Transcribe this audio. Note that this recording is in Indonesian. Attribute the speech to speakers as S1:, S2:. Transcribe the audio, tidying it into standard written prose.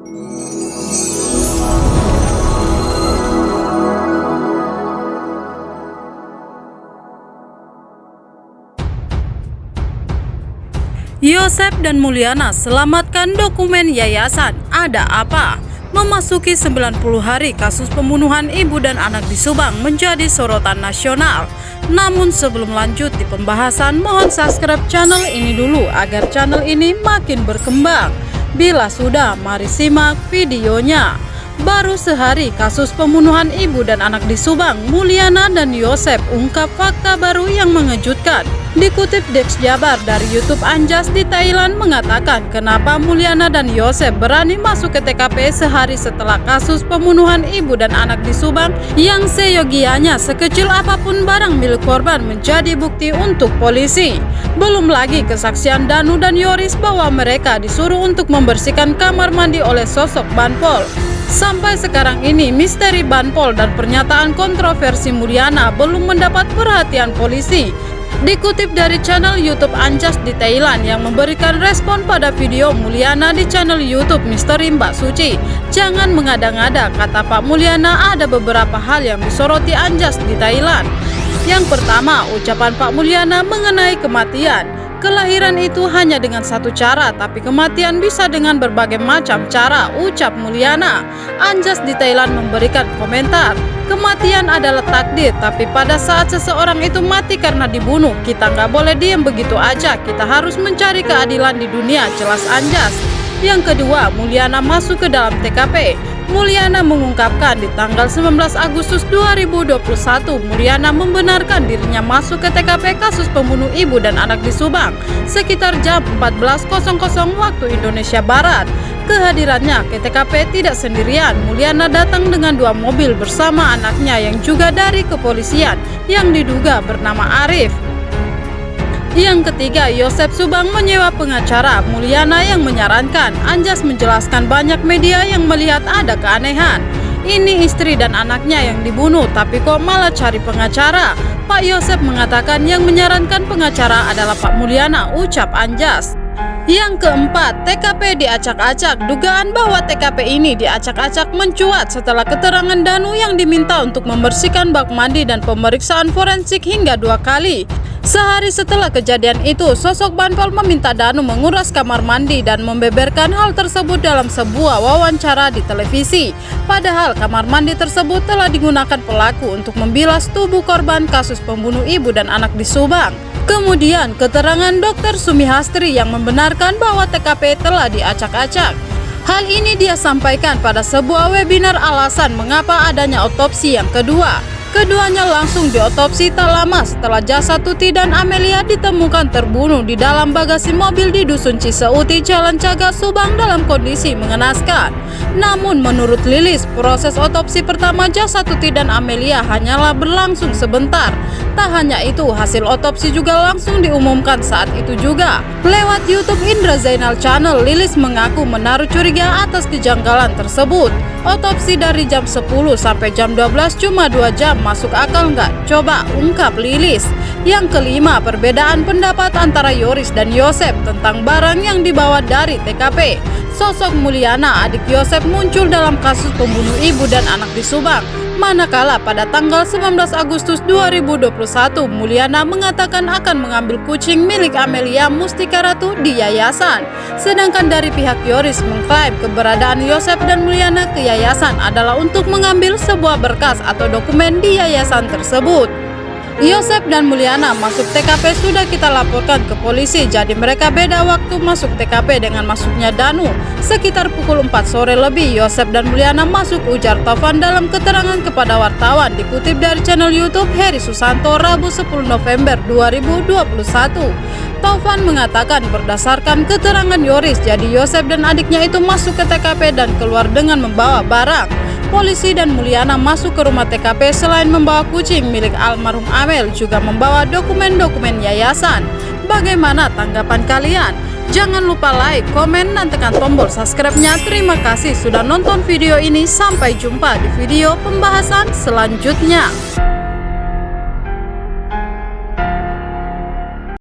S1: Yosep dan Mulyana selamatkan dokumen yayasan. Ada apa? Memasuki 90 hari kasus pembunuhan ibu dan anak di Subang menjadi sorotan nasional. Namun sebelum lanjut di pembahasan, mohon subscribe channel ini dulu agar channel ini makin berkembang. Bila sudah, mari simak videonya. Baru sehari kasus pembunuhan ibu dan anak di Subang, Mulyana dan Yosep ungkap fakta baru yang mengejutkan. Dikutip Dex Jabar dari YouTube Anjas di Thailand mengatakan kenapa Mulyana dan Yosep berani masuk ke TKP sehari setelah kasus pembunuhan ibu dan anak di Subang yang seyogianya sekecil apapun barang milik korban menjadi bukti untuk polisi. Belum lagi kesaksian Danu dan Yoris bahwa mereka disuruh untuk membersihkan kamar mandi oleh sosok Banpol. Sampai sekarang ini misteri Banpol dan pernyataan kontroversi Mulyana belum mendapat perhatian polisi. Dikutip dari channel YouTube Anjas di Thailand yang memberikan respon pada video Mulyana di channel YouTube Misteri Mbak Suci. Jangan mengada-ngada, kata Pak Mulyana. Ada beberapa hal yang disoroti Anjas di Thailand. Yang pertama, ucapan Pak Mulyana mengenai kematian. Kelahiran itu hanya dengan satu cara, tapi kematian bisa dengan berbagai macam cara, ucap Mulyana. Anjas di Thailand memberikan komentar, kematian adalah takdir, tapi pada saat seseorang itu mati karena dibunuh, kita nggak boleh diam begitu aja, kita harus mencari keadilan di dunia, jelas Anjas. Yang kedua, Mulyana masuk ke dalam TKP. Mulyana mengungkapkan di tanggal 19 Agustus 2021, Mulyana membenarkan dirinya masuk ke TKP kasus pembunuh ibu dan anak di Subang sekitar jam 14.00 waktu Indonesia Barat. Kehadirannya ke TKP tidak sendirian. Mulyana datang dengan 2 mobil bersama anaknya yang juga dari kepolisian yang diduga bernama Arif. Yang ketiga, Yosep Subang menyewa pengacara. Mulyana yang menyarankan. Anjas menjelaskan banyak media yang melihat ada keanehan. Ini istri dan anaknya yang dibunuh, tapi kok malah cari pengacara? Pak Yosep mengatakan yang menyarankan pengacara adalah Pak Mulyana, ucap Anjas. Yang keempat, TKP diacak-acak. Dugaan bahwa TKP ini diacak-acak mencuat setelah keterangan Danu yang diminta untuk membersihkan bak mandi dan pemeriksaan forensik hingga 2 kali. Sehari setelah kejadian itu, sosok Banpol meminta Danu menguras kamar mandi dan membeberkan hal tersebut dalam sebuah wawancara di televisi. Padahal kamar mandi tersebut telah digunakan pelaku untuk membilas tubuh korban kasus pembunuh ibu dan anak di Subang. Kemudian keterangan Dr. Sumihastri yang membenarkan bahwa TKP telah diacak-acak. Hal ini dia sampaikan pada sebuah webinar alasan mengapa adanya otopsi yang kedua. Keduanya langsung diotopsi tak lama setelah jasad Tuti dan Amelia ditemukan terbunuh di dalam bagasi mobil di Dusun Ciseuti, Jalan Cagak, Subang dalam kondisi mengenaskan. Namun menurut Lilis, proses otopsi pertama jasad Tuti dan Amelia hanyalah berlangsung sebentar. Tak hanya itu, hasil otopsi juga langsung diumumkan saat itu juga. Lewat YouTube Indra Zainal Channel, Lilis mengaku menaruh curiga atas kejanggalan tersebut. Otopsi dari jam 10 sampai jam 12 cuma 2 jam, masuk akal nggak? Coba, ungkap Lilis. Yang kelima, perbedaan pendapat antara Yoris dan Yosep tentang barang yang dibawa dari TKP. Sosok Mulyana, adik Yosep, muncul dalam kasus pembunuh ibu dan anak di Subang. Manakala pada tanggal 19 Agustus 2021, Mulyana mengatakan akan mengambil kucing milik Amelia Mustika Ratu di yayasan. Sedangkan dari pihak Yoris mengklaim keberadaan Yosep dan Mulyana ke yayasan adalah untuk mengambil sebuah berkas atau dokumen di yayasan tersebut. Yosep dan Mulyana masuk TKP sudah kita laporkan ke polisi, jadi mereka beda waktu masuk TKP dengan masuknya Danu. Sekitar pukul 4 sore lebih, Yosep dan Mulyana masuk, ujar Taufan dalam keterangan kepada wartawan. Dikutip dari channel YouTube Heri Susanto, Rabu 10 November 2021. Taufan mengatakan berdasarkan keterangan Yoris, jadi Yosep dan adiknya itu masuk ke TKP dan keluar dengan membawa barang. Polisi dan Mulyana masuk ke rumah TKP selain membawa kucing milik almarhum Amel, juga membawa dokumen-dokumen yayasan. Bagaimana tanggapan kalian? Jangan lupa like, komen, dan tekan tombol subscribe-nya. Terima kasih sudah nonton video ini. Sampai jumpa di video pembahasan selanjutnya.